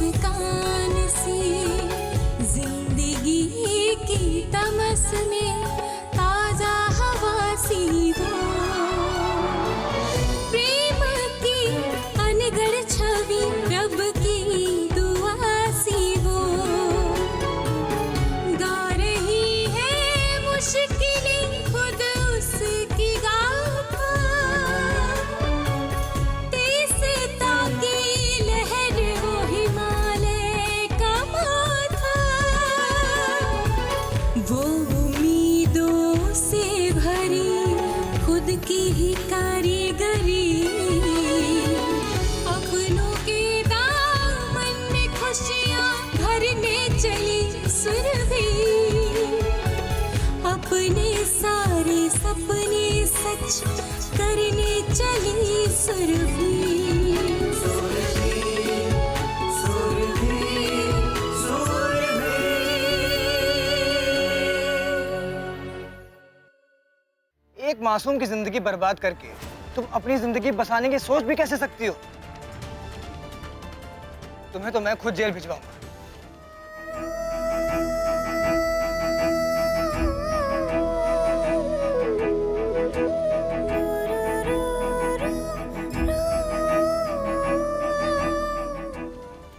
मुस्कान सी, जिंदगी की तमस में ताजा हवा सी वो, प्रेम की अनगढ़ छवि रब की दुआ सी वो, गा रही है मुश्किलें खुद उसकी गाथा, तीसता की लहर वो हिमालय का माथा, वो उम्मीदों से भरी खुद की ही कारीगरी, अपनों के दामन में खुशियां भरने चली सुरभि, अपने सारे सपने सच करने चली सुरभि। एक मासूम की जिंदगी बर्बाद करके तुम अपनी जिंदगी बसाने की सोच भी कैसे सकती हो? तुम्हें तो मैं खुद जेल भिजवाऊंगा।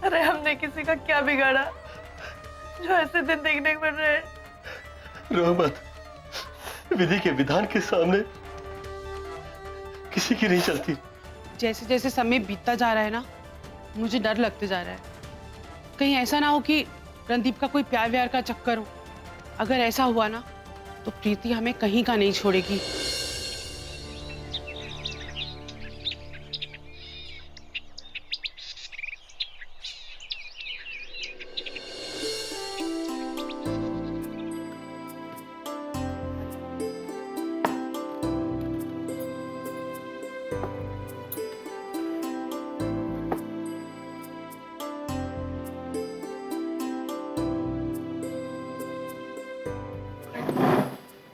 अरे हमने किसी का क्या बिगाड़ा जो ऐसे दिन देखने को मिल रहे हैं? रो मत, विधि के विधान के सामने किसी की नहीं चलती। जैसे जैसे समय बीतता जा रहा है ना, मुझे डर लगते जा रहा है। कहीं ऐसा ना हो कि रणदीप का कोई प्यार व्यार का चक्कर हो। अगर ऐसा हुआ ना तो प्रीति हमें कहीं का नहीं छोड़ेगी।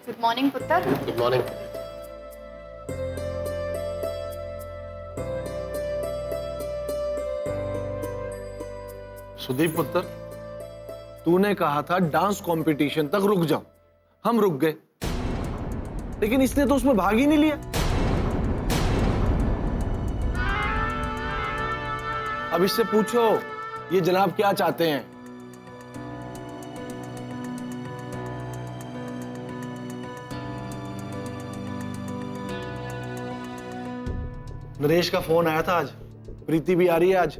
गुड मॉर्निंग पुत्र। Good morning. सुदीप पुत्र, तूने कहा था डांस कंपटीशन तक रुक जाओ, हम रुक गए, लेकिन इसने तो उसमें भाग ही नहीं लिया। अब इससे पूछो ये जनाब क्या चाहते हैं। नरेश का फोन आया था आज, प्रीति भी आ रही है आज।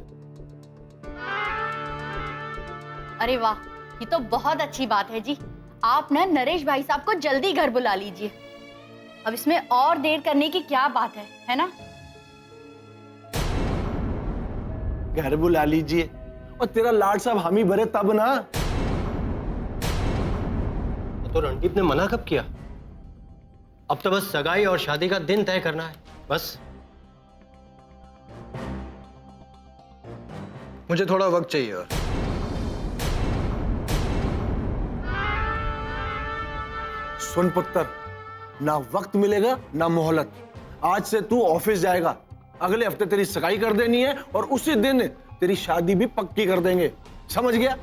अरे वाह, ये तो बहुत अच्छी बात है जी। आप ना नरेश भाई साहब को जल्दी घर बुला लीजिए। अब इसमें और देर करने की क्या बात है ना? घर बुला लीजिए और तेरा लाड साहब हामी भरे तब ना। तो रणदीप ने मना कब किया? अब तो बस सगाई और शादी का दिन तय करना है, बस। मुझे थोड़ा वक्त चाहिए और सुन पुत्र, ना वक्त मिलेगा ना मोहलत। आज से तू ऑफिस जाएगा, अगले हफ्ते तेरी सगाई कर देनी है और उसी दिन तेरी शादी भी पक्की कर देंगे, समझ गया?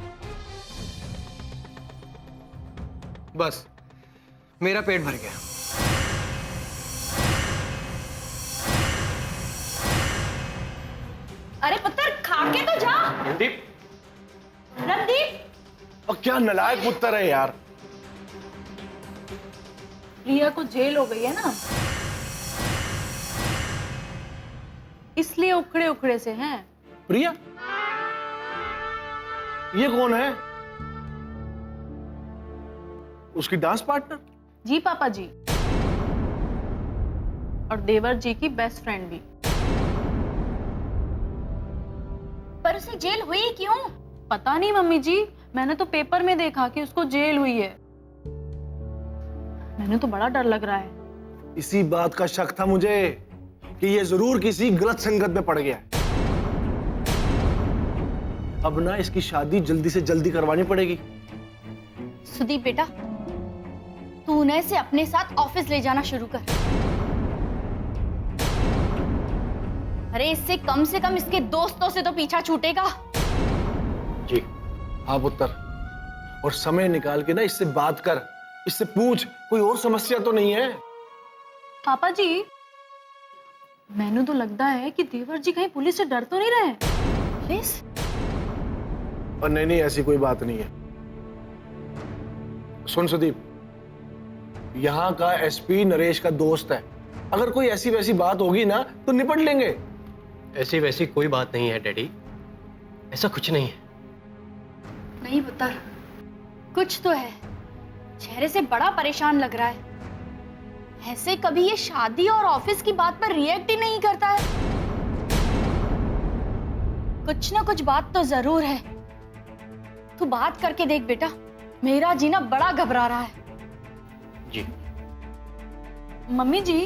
बस मेरा पेट भर गया। अरे पुत्र, खा के तो जा। रणदीप, रणदीप, और क्या नालायक पुत्र है यार। प्रिया को जेल हो गई है ना, इसलिए उखड़े उखड़े से हैं। प्रिया, ये कौन है? उसकी डांस पार्टनर? जी पापा जी, और देवर जी की बेस्ट फ्रेंड भी। पर उसे जेल हुई क्यों? पता नहीं मम्मी जी, मैंने तो पेपर में देखा कि उसको जेल हुई है। मैंने तो बड़ा डर लग रहा है। इसी बात का शक था मुझे कि ये जरूर किसी गलत संगत में पड़ गया है। अब ना इसकी शादी जल्दी से जल्दी करवानी पड़ेगी। सुदीप बेटा, तू उन्हें से अपने साथ ऑफिस ले जाना शुरू कर। अरे इससे कम इसके दोस्तों से तो पीछा छूटेगा। जी। हाँ पुत्र, और समय निकाल के ना इससे बात कर, इससे पूछ कोई और समस्या तो नहीं है। पापा जी, मैंने तो लगता है कि देवर जी कहीं पुलिस से डर तो नहीं रहे। पुलिस? और नहीं, ऐसी कोई बात नहीं है। सुन सुदीप, यहाँ का एसपी नरेश का दोस्त है, अगर कोई ऐसी वैसी बात होगी ना तो निपट लेंगे। ऐसी वैसी कोई बात नहीं है डैडी, ऐसा कुछ नहीं है। नहीं पुत्र, कुछ तो है। चेहरे से बड़ा परेशान लग रहा है। ऐसे कभी ये शादी और ऑफिस की बात पर रिएक्ट ही नहीं करता है। कुछ ना कुछ बात तो जरूर है। तू बात करके देख बेटा, मेरा जीना बड़ा घबरा रहा है। जी। मम्मी जी,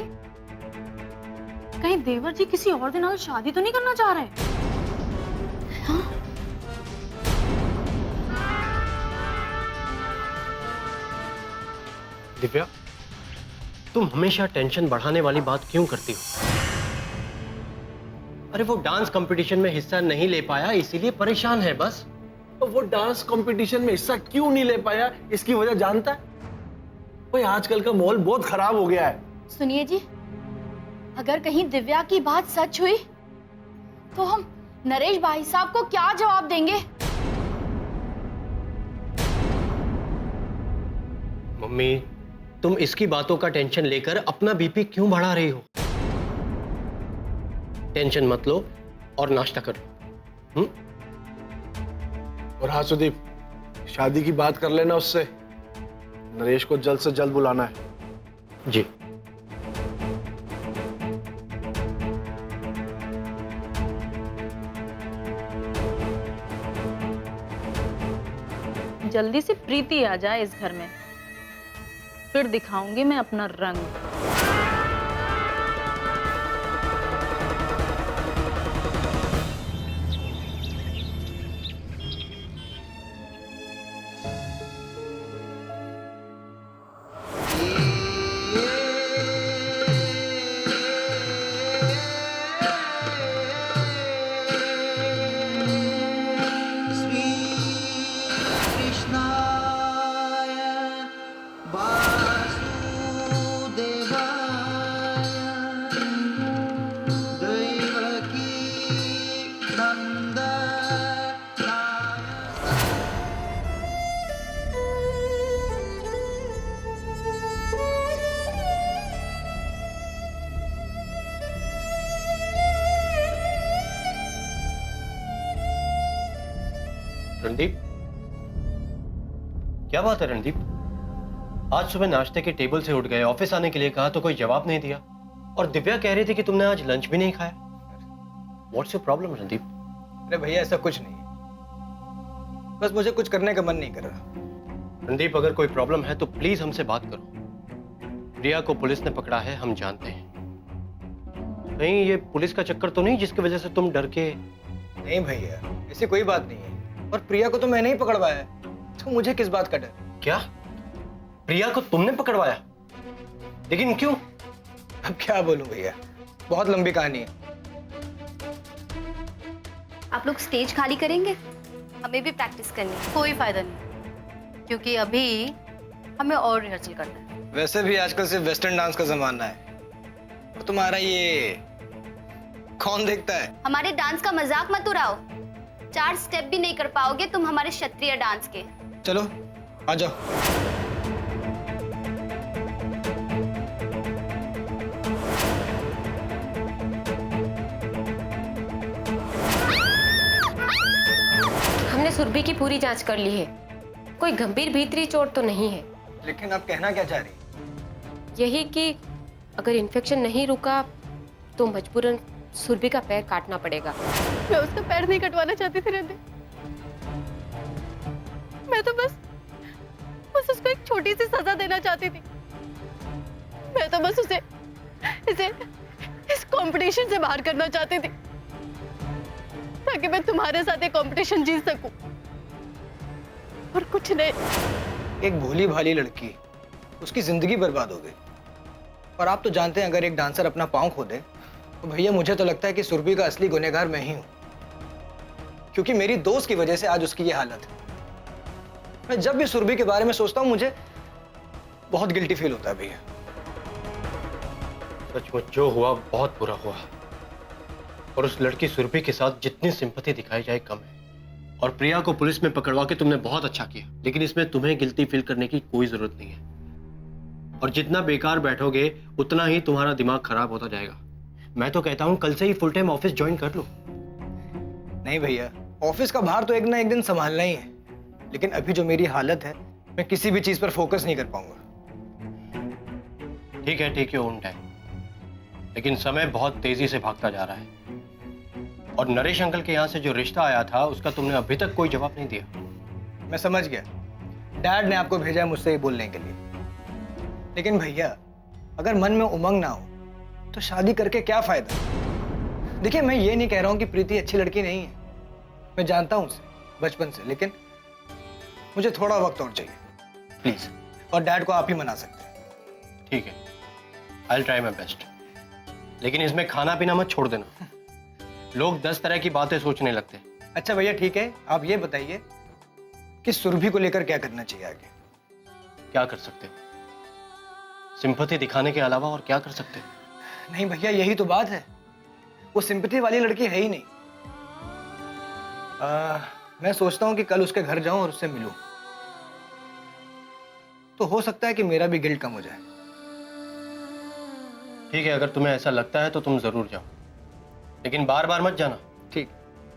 कहीं देवर जी किसी और दिन और शादी तो नहीं करना चाह रहे? हाँ? दिव्या, तुम हमेशा टेंशन बढ़ाने वाली बात क्यों करती हो? अरे वो डांस कंपटीशन में हिस्सा नहीं ले पाया इसीलिए परेशान है बस। तो वो डांस कंपटीशन में हिस्सा क्यों नहीं ले पाया, इसकी वजह जानता है? भाई आजकल का माहौल बहुत खराब हो गया है। सुनिए जी, अगर कहीं दिव्या की बात सच हुई तो हम नरेश भाई साहब को क्या जवाब देंगे? मम्मी, तुम इसकी बातों का टेंशन लेकर अपना बीपी क्यों बढ़ा रही हो? टेंशन मत लो और नाश्ता करो। और हाँ सुदीप, शादी की बात कर लेना उससे। नरेश को जल्द से जल्द बुलाना है। जी। जल्दी से प्रीति आ जाए इस घर में, फिर दिखाऊंगी मैं अपना रंग। रणदीप, क्या बात है रणदीप? आज सुबह नाश्ते के टेबल से उठ गए, ऑफिस आने के लिए कहा तो कोई जवाब नहीं दिया, और दिव्या कह रही थी कि तुमने आज लंच भी नहीं खाया। What's your problem Randeep? अरे भैया ऐसा कुछ नहीं है, बस मुझे कुछ करने का मन नहीं कर रहा। रणदीप, अगर कोई प्रॉब्लम है तो प्लीज हमसे बात करो। प्रिया को पुलिस ने पकड़ा है, हम जानते हैं। नहीं, ये पुलिस का चक्कर तो नहीं जिसकी वजह से तुम डर के? नहीं भैया, ऐसी कोई बात नहीं है, और प्रिया को तो मैंने ही पकड़वाया है, तो मुझे किस बात का डर? क्या प्रिया को तुमने पकड़वाया? लेकिन क्यों? अब क्या बोलूं भैया, बहुत लंबी कहानी है। आप लोग स्टेज खाली करेंगे? हमें भी प्रैक्टिस करनी है। कोई फायदा नहीं, क्योंकि अभी हमें और रिहर्सल करना है। वैसे भी आजकल सिर्फ वेस्टर्न डांस का जमाना है, और तुम्हारा ये कौन देखता है? हमारे डांस का मजाक मत उड़ाओ। 4 स्टेप भी नहीं कर पाओगे तुम हमारे क्षत्रिय डांस के। चलो आ जाओ। हमने सुरभि की पूरी जांच कर ली है, कोई गंभीर भीतरी चोट तो नहीं है। लेकिन आप कहना क्या चाह रही? यही कि अगर इन्फेक्शन नहीं रुका तो मजबूरन सुरभि का पैर काटना पड़ेगा। मैं उसका पैर नहीं कटवाना चाहती थी रणदीप, मैं तो बस उसको एक छोटी सी सजा देना चाहती थी। मैं तो बस उसे इस कंपटीशन से बाहर करना चाहती थी, ताकि मैं तुम्हारे साथ एक कंपटीशन जीत सकूं, और कुछ नहीं। एक भोली भाली लड़की, उसकी जिंदगी बर्बाद हो गई। और आप तो जानते हैं, अगर एक डांसर अपना पांव खो दे तो भैया मुझे तो लगता है कि सुरभि का असली गुनहगार मैं ही हूं, क्योंकि मेरी दोस्त की वजह से आज उसकी ये हालत है। मैं जब भी सुरभि के बारे में सोचता हूं मुझे बहुत गिल्टी फील होता है भैया। सचमुच जो हुआ बहुत बुरा हुआ, और उस लड़की सुरभि के साथ जितनी सिंपैथी दिखाई जाए कम है। और प्रिया को पुलिस में पकड़वा के तुमने बहुत अच्छा किया, लेकिन इसमें तुम्हें गिल्टी फील करने की कोई जरूरत नहीं है। और जितना बेकार बैठोगे उतना ही तुम्हारा दिमाग खराब होता जाएगा। मैं तो कहता हूं कल से ही फुल टाइम ऑफिस ज्वाइन कर लो। नहीं भैया, ऑफिस का भार तो एक ना एक दिन संभालना ही है, लेकिन अभी जो मेरी हालत है मैं किसी भी चीज पर फोकस नहीं कर पाऊंगा। ठीक है ऑन टाइम, लेकिन समय बहुत तेजी से भागता जा रहा है। और नरेश अंकल के यहाँ से जो रिश्ता आया था उसका तुमने अभी तक कोई जवाब नहीं दिया। मैं समझ गया, डैड ने आपको भेजा है मुझसे ये बोलने के लिए। लेकिन भैया, अगर मन में उमंग ना हो तो शादी करके क्या फायदा। देखिए, मैं ये नहीं कह रहा हूं कि प्रीति अच्छी लड़की नहीं है, मैं जानता हूं उसे बचपन से, लेकिन मुझे थोड़ा वक्त और चाहिए प्लीज। और डैड को आप ही मना सकते हैं। ठीक है, I will try my best, लेकिन इसमें खाना पीना मत छोड़ देना। लोग 10 तरह की बातें सोचने लगते हैं। अच्छा भैया ठीक है, आप ये बताइए कि सुरभि को लेकर क्या करना चाहिए आगे। क्या कर सकते हो? सिंपैथी दिखाने के अलावा और क्या कर सकते हो? नहीं भैया, यही तो बात है, वो सिंपैथी वाली लड़की है ही नहीं। मैं सोचता हूं कि कल उसके घर जाऊं और उससे मिलूं, तो हो सकता है कि मेरा भी गिल्ट कम हो जाए। ठीक है, अगर तुम्हें ऐसा लगता है तो तुम जरूर जाओ, लेकिन बार बार मत जाना। ठीक।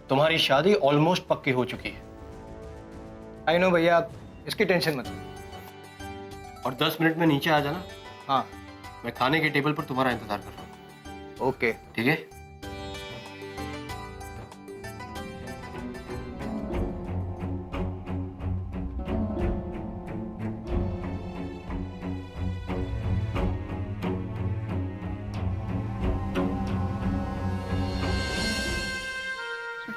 तुम्हारी शादी ऑलमोस्ट पक्की हो चुकी है। आई नो भैया, आप इसकी टेंशन मत लो। और 10 मिनट में नीचे आ जाना। हाँ, मैं खाने के टेबल पर तुम्हारा इंतजार कर रहा हूँ। ओके। ठीक है।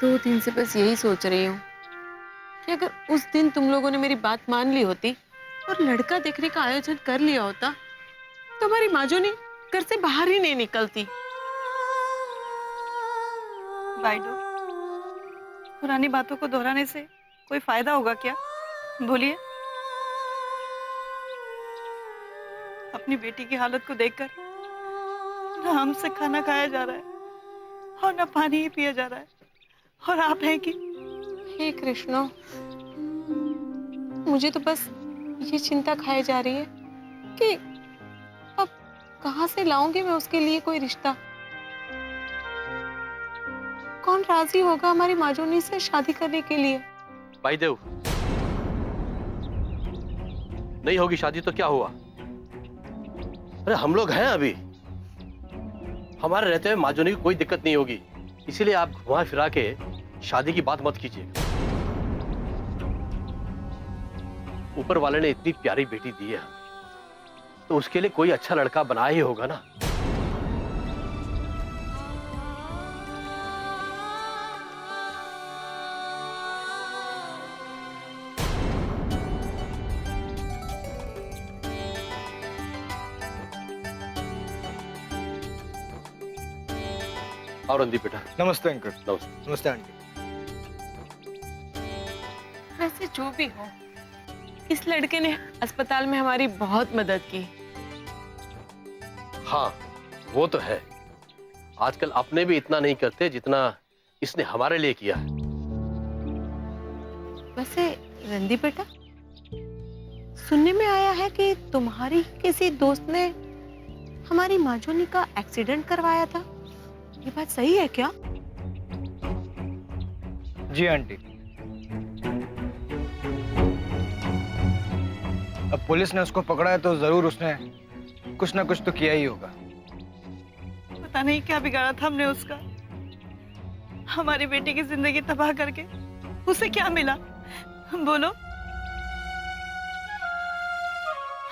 दो दिन से बस यही सोच रही हूँ कि अगर उस दिन तुम लोगों ने मेरी बात मान ली होती और लड़का देखने का आयोजन कर लिया होता तो हमारी माजोनी घर से बाहर ही नहीं निकलती। बाइडो, पुरानी बातों को दोहराने से कोई फायदा होगा क्या? बोलिए। अपनी बेटी की हालत को देखकर ना हमसे खाना खाया जा रहा है और ना पानी ही पिया जा रहा है, और आप हैं कि हे कृष्णा, मुझे तो बस ये चिंता खाई जा रही है कि अब कहाँ से लाऊंगी मैं उसके लिए कोई रिश्ता। कौन राजी होगा हमारी माजोनी से शादी करने के लिए? भाई देव, नहीं होगी शादी तो क्या हुआ? अरे हम लोग हैं अभी, हमारे रहते हुए माजोनी की कोई दिक्कत नहीं होगी, इसीलिए आप घुमा फिरा के शादी की बात मत कीजिए। ऊपर वाले ने इतनी प्यारी बेटी दी है तो उसके लिए कोई अच्छा लड़का बनाया ही होगा ना। और रणदीप बेटा। नमस्ते अंकल। नमस्ते। नमस्ते आंटी। वैसे जो भी हो, इस लड़के ने अस्पताल में हमारी बहुत मदद की। हाँ, वो तो है। आजकल अपने भी इतना नहीं करते जितना इसने हमारे लिए किया है। वैसे रणदीप बेटा, सुनने में आया है कि तुम्हारी किसी दोस्त ने हमारी माजोनी का एक्सीडेंट करवाया था, ये बात सही है क्या? जी आंटी। अब पुलिस ने उसको पकड़ा है तो जरूर उसने कुछ ना कुछ तो किया ही होगा। पता नहीं क्या बिगाड़ा था हमने उसका, हमारी बेटी की जिंदगी तबाह करके उसे क्या मिला? बोलो।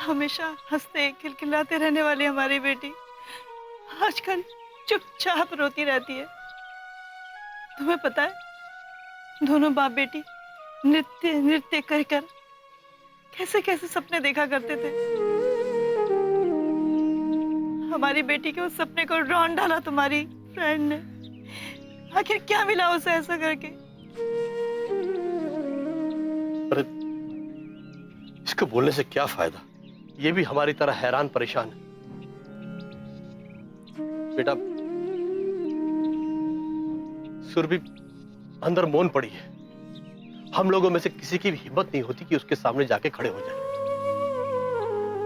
हमेशा हंसते खिलखिलाते रहने वाली हमारी बेटी आजकल चुपचाप रोती रहती है। तुम्हें पता है, दोनों बाप बेटी नृत्य नृत्य कर कर कैसे कैसे सपने देखा करते थे। हमारी बेटी के उस सपने को रौंद डाला तुम्हारी फ्रेंड ने। आखिर क्या मिला उसे ऐसा करके? अरे इसको बोलने से क्या फायदा, ये भी हमारी तरह हैरान परेशान है। बेटा, सुरभि अंदर मौन पड़ी है। हम लोगों में से किसी की भी हिम्मत नहीं होती कि उसके सामने जाके खड़े हो जाए।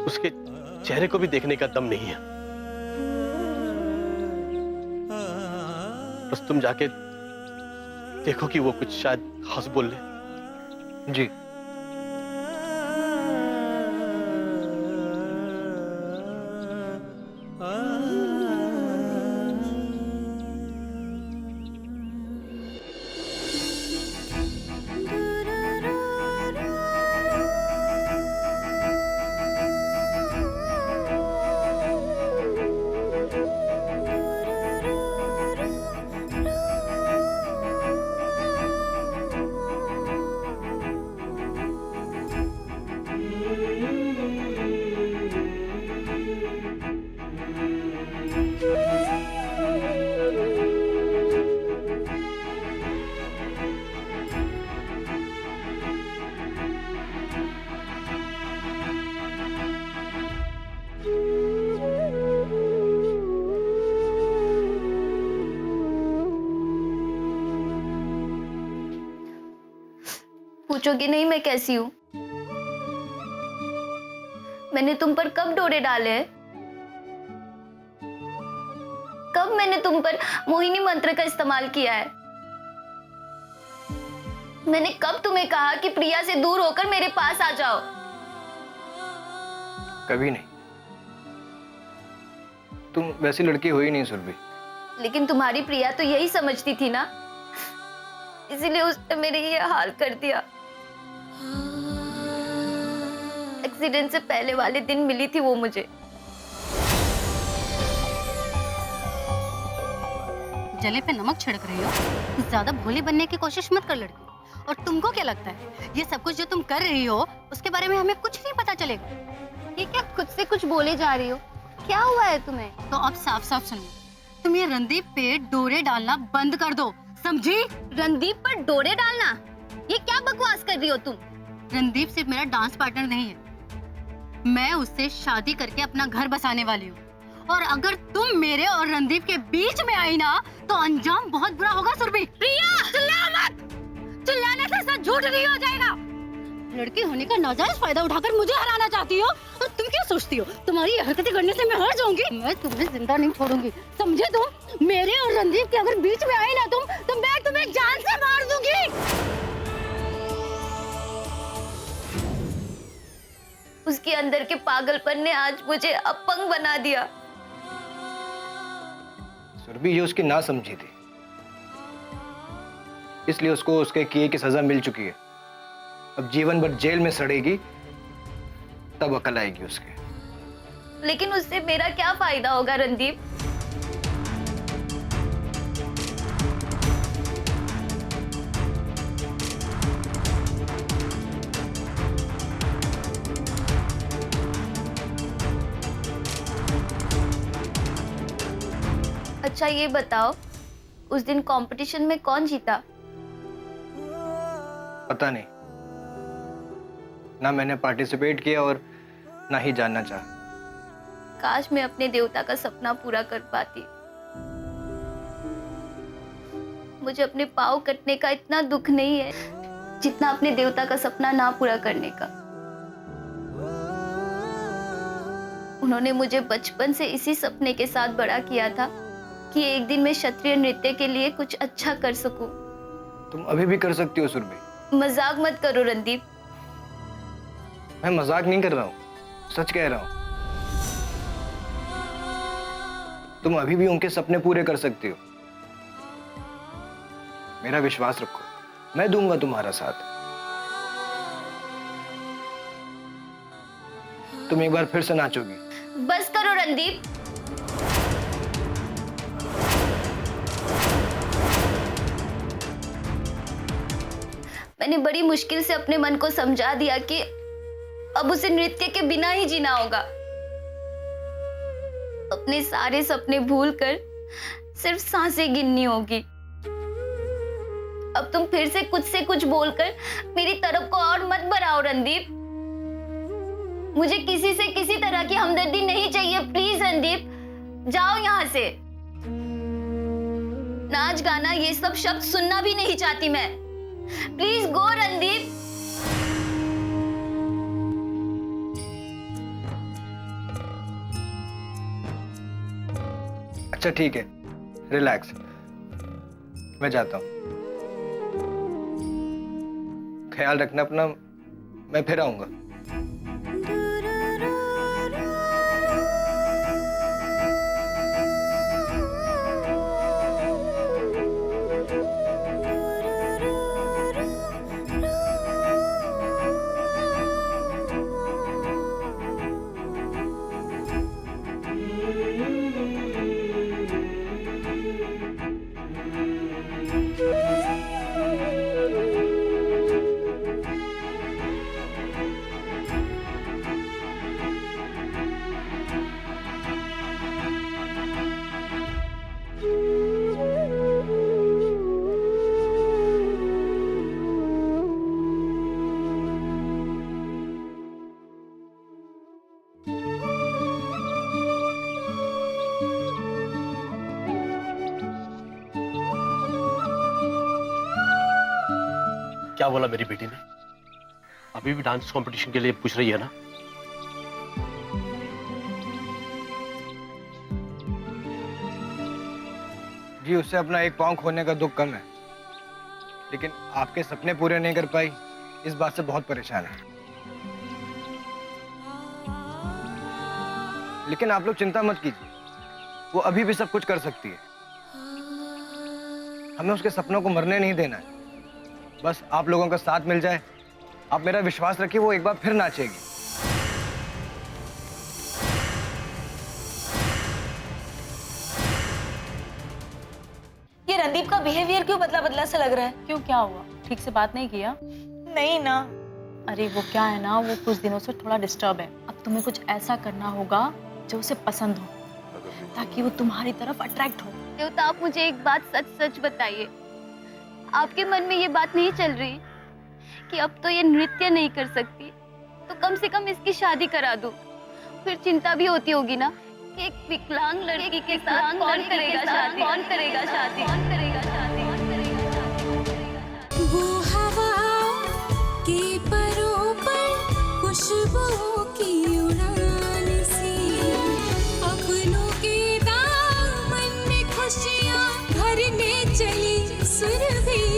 उसके चेहरे को भी देखने का दम नहीं है। बस तुम जाके देखो कि वो कुछ शायद खास बोल ले। जी। पूछोगे नहीं मैं कैसी हूं? मैंने तुम पर कब डोरे डाले हैं? कब मैंने तुम पर मोहिनी मंत्र का इस्तेमाल किया है? मैंने कब तुम्हें कहा कि प्रिया से दूर होकर मेरे पास आ जाओ? कभी नहीं। तुम वैसी लड़की हो ही नहीं सुरभि। लेकिन तुम्हारी प्रिया तो यही समझती थी ना, इसीलिए उसने मेरे ये हाल कर दिया। एक्सीडेंट से पहले वाले दिन मिली थी वो मुझे। जले पे नमक छिड़क रही हो। ज्यादा भोली बनने की कोशिश मत कर लड़की। और तुमको क्या लगता है ये सब कुछ जो तुम कर रही हो उसके बारे में हमें कुछ नहीं पता चलेगा? ये क्या खुद से कुछ बोले जा रही हो? क्या हुआ है तुम्हें? तो अब साफ साफ सुनिए, तुम ये रणदीप पे डोरे डालना बंद कर दो, समझी? रणदीप पर डोरे डालना? ये क्या बकवास कर रही हो तुम? रणदीप सिर्फ मेरा डांस पार्टनर नहीं है, मैं उससे शादी करके अपना घर बसाने वाली हूँ। और अगर तुम मेरे और रणदीप के बीच में आई ना तो अंजाम बहुत बुरा होगा सुरभि। प्रिया, चिल्ला मत। चिल्लाने से सब झूठ नहीं हो जाएगा। लड़की होने का नाजायज फायदा उठाकर मुझे हराना चाहती हो और तुम क्या सोचती हो तुम्हारी हरकतें करने से मैं हार जाऊंगी? मैं तुम्हें जिंदा नहीं छोड़ूंगी, समझे तुम? मेरे और रणदीप के अगर बीच में आई ना तुम तो मैं तुम्हें जान से मार दूंगी। उसके अंदर के पागलपन ने आज मुझे अपंग बना दिया। सुरभि ये उसकी ना समझी थी, इसलिए उसको उसके किए की सजा मिल चुकी है। अब जीवन भर जेल में सड़ेगी, तब अकल आएगी उसके। लेकिन उससे मेरा क्या फायदा होगा रणदीप? अच्छा ये बताओ, उस दिन कंपटीशन में कौन जीता? पता नहीं, ना मैंने पार्टिसिपेट किया और ना ही जानना चाहा। काश मैं अपने देवता का सपना पूरा कर पाती। मुझे अपने पाँव कटने का इतना दुख नहीं है जितना अपने देवता का सपना ना पूरा करने का। उन्होंने मुझे बचपन से इसी सपने के साथ बड़ा किया था कि एक दिन मैं क्षत्रिय नृत्य के लिए कुछ अच्छा कर सकूं। तुम अभी भी कर सकती हो सुरभि। मजाक मत करो रणदीप। मैं मजाक नहीं कर रहा हूँ, सच कह रहा हूँ। तुम अभी भी उनके सपने पूरे कर सकती हो। मेरा विश्वास रखो, मैं दूंगा तुम्हारा साथ। तुम एक बार फिर से नाचोगी। बस करो रणदीप। मैंने बड़ी मुश्किल से अपने मन को समझा दिया कि अब उसे नृत्य के बिना ही जीना होगा। अपने सारे सपने भूलकर सिर्फ सांसें गिननी होगी। अब तुम फिर से कुछ बोलकर मेरी तरफ को और मत बढ़ाओ रणदीप। मुझे किसी से किसी तरह की हमदर्दी नहीं चाहिए। प्लीज रणदीप, जाओ यहाँ से। नाच गाना ये सब शब्द सुनना भी नहीं चाहती मैं। Please go Randeep. अच्छा ठीक है, रिलैक्स, मैं जाता हूँ। ख्याल रखना अपना, मैं फिर आऊंगा। क्या बोला मेरी बेटी ने? अभी भी डांस कंपटीशन के लिए पूछ रही है ना? जी, उससे अपना एक पांव खोने का दुख कम है, लेकिन आपके सपने पूरे नहीं कर पाई, इस बात से बहुत परेशान है। लेकिन आप लोग चिंता मत कीजिए, वो अभी भी सब कुछ कर सकती है। हमें उसके सपनों को मरने नहीं देना है। बस आप लोगों का साथ मिल जाए, आप मेरा विश्वास रखिए, वो एक बार फिर नाचेगी। ये रणदीप का बिहेवियर क्यों बदला बदला सा लग रहा है? क्यों, क्या हुआ? ठीक से बात नहीं किया? नहीं ना। अरे वो क्या है ना, वो कुछ दिनों से थोड़ा डिस्टर्ब है। अब तुम्हें कुछ ऐसा करना होगा जो उसे पसंद हो, ताकि वो तुम्हारी तरफ अट्रैक्ट हो। देवता, आप मुझे एक बात सच सच बताइए, आपके मन में ये बात नहीं चल रही कि अब तो ये नृत्य नहीं कर सकती, तो कम से कम इसकी शादी करा दूं? फिर चिंता भी होती होगी ना कि एक विकलांग लड़की के साथ कौन करेगा शादी? कौन करेगा शादी? कौन करेगा शादी? वो हवाओं के परों पर खुशबुओं की उड़ान सी, अपनों के दामन में खुशियाँ भरने चली सुरभि।